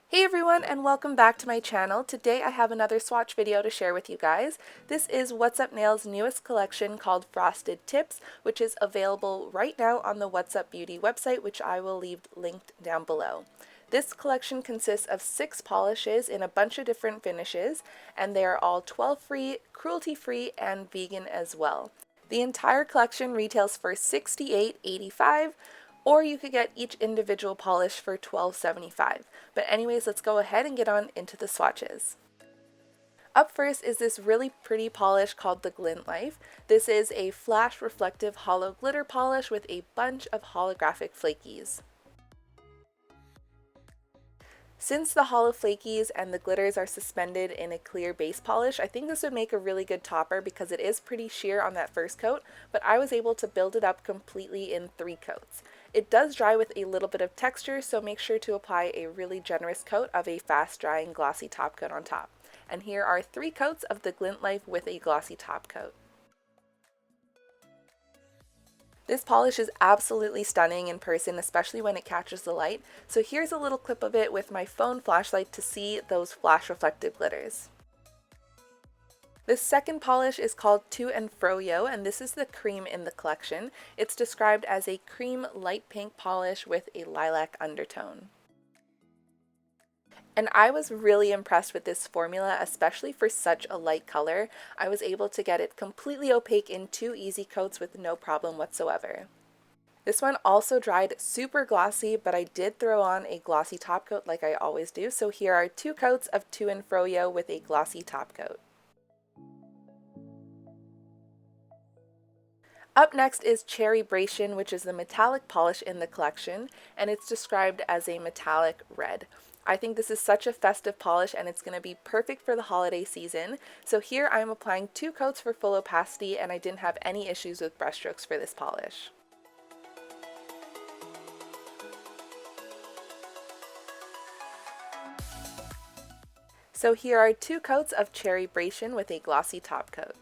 Hey everyone, and welcome back to my channel. Today I have another swatch video to share with you guys. This is What's Up Nails' newest collection called Frosted Tips, which is available right now on the What's Up Beauty website, which I will leave linked down below. This collection consists of 6 polishes in a bunch of different finishes, and they are all 12-free, cruelty-free, and vegan as well. The entire collection retails for $68.85, or you could get each individual polish for $12.75. But anyways, let's go ahead and get on into the swatches. Up first is this really pretty polish called the Glint Life. This is a flash reflective hollow glitter polish with a bunch of holographic flakies. Since the hollow flakies and the glitters are suspended in a clear base polish, I think this would make a really good topper because it is pretty sheer on that first coat, but I was able to build it up completely in 3 coats. It does dry with a little bit of texture, so make sure to apply a really generous coat of a fast drying glossy top coat on top. And here are 3 coats of the Glint Life with a glossy top coat. This polish is absolutely stunning in person, especially when it catches the light. So here's a little clip of it with my phone flashlight to see those flash reflective glitters. This second polish is called UNT Froyo, and this is the cream in the collection. It's described as a cream light pink polish with a lilac undertone. And I was really impressed with this formula, especially for such a light color. I was able to get it completely opaque in 2 easy coats with no problem whatsoever. This one also dried super glossy, but I did throw on a glossy top coat like I always do. So here are 2 coats of UNT Froyo with a glossy top coat. Up next is Cherry-bration, which is the metallic polish in the collection, and it's described as a metallic red. I think this is such a festive polish and it's going to be perfect for the holiday season. So here I'm applying 2 coats for full opacity, and I didn't have any issues with brushstrokes for this polish. So here are 2 coats of Cherry-bration with a glossy top coat.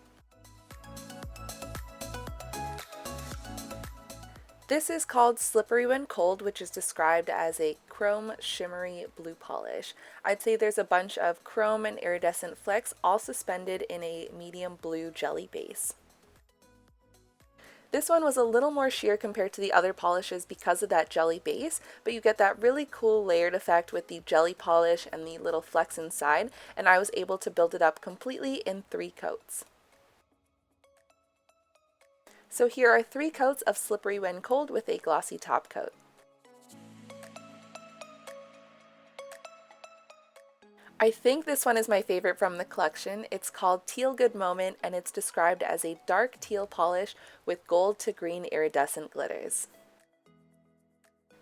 This is called Slippery When Cold, which is described as a chrome shimmery blue polish. I'd say there's a bunch of chrome and iridescent flecks all suspended in a medium blue jelly base. This one was a little more sheer compared to the other polishes because of that jelly base, but you get that really cool layered effect with the jelly polish and the little flecks inside, and I was able to build it up completely in 3 coats. So here are 3 coats of Slippery When Cold with a glossy top coat. I think this one is my favorite from the collection. It's called Teal Good Moment, and it's described as a dark teal polish with gold to green iridescent glitters.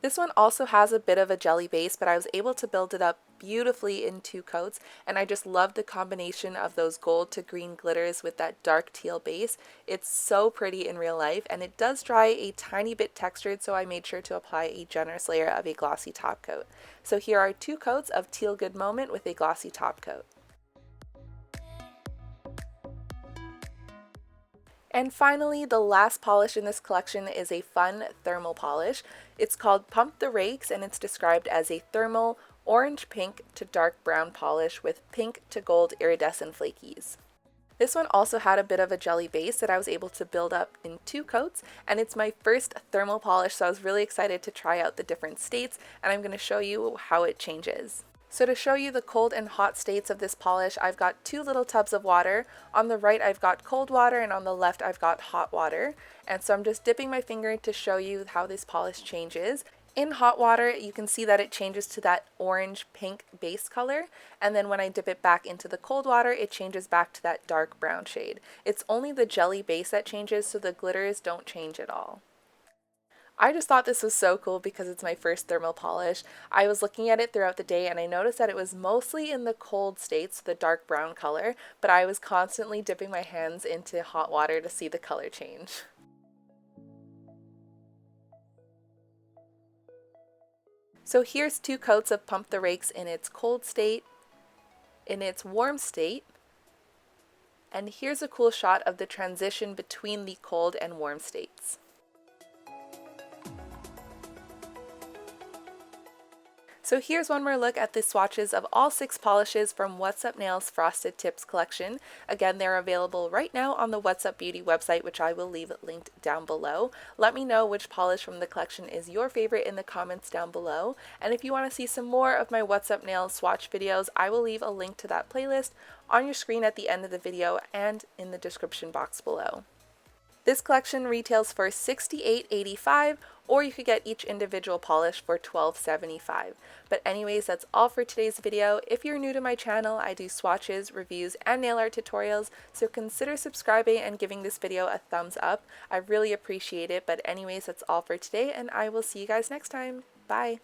This one also has a bit of a jelly base, but I was able to build it up beautifully in 2 coats, and I just love the combination of those gold to green glitters with that dark teal base. It's so pretty in real life, and it does dry a tiny bit textured, so I made sure to apply a generous layer of a glossy top coat. So here are 2 coats of Teal Good Moment with a glossy top coat. And finally, the last polish in this collection is a fun thermal polish. It's called Pump the Rakes, and it's described as a thermal orange pink to dark brown polish with pink to gold iridescent flakies. This one also had a bit of a jelly base that I was able to build up in 2 coats, and it's my first thermal polish, so I was really excited to try out the different states, and I'm going to show you how it changes. So to show you the cold and hot states of this polish, I've got 2 little tubs of water. On the right I've got cold water, and on the left I've got hot water. And so I'm just dipping my finger to show you how this polish changes. In hot water, you can see that it changes to that orange pink base color, and then when I dip it back into the cold water, it changes back to that dark brown shade. It's only the jelly base that changes, so the glitters don't change at all. I just thought this was so cool because it's my first thermal polish. I was looking at it throughout the day and I noticed that it was mostly in the cold states, the dark brown color, but I was constantly dipping my hands into hot water to see the color change. So here's 2 coats of Pump the Rakes in its cold state, in its warm state, and here's a cool shot of the transition between the cold and warm states. So here's one more look at the swatches of all 6 polishes from What's Up Nails Frosted Tips collection. Again, they're available right now on the What's Up Beauty website, which I will leave linked down below. Let me know which polish from the collection is your favorite in the comments down below. And if you want to see some more of my What's Up Nails swatch videos, I will leave a link to that playlist on your screen at the end of the video and in the description box below. This collection retails for $68.85, or you could get each individual polish for $12.75. But anyways, that's all for today's video. If you're new to my channel, I do swatches, reviews, and nail art tutorials, so consider subscribing and giving this video a thumbs up. I really appreciate it. But anyways, that's all for today, and I will see you guys next time. Bye!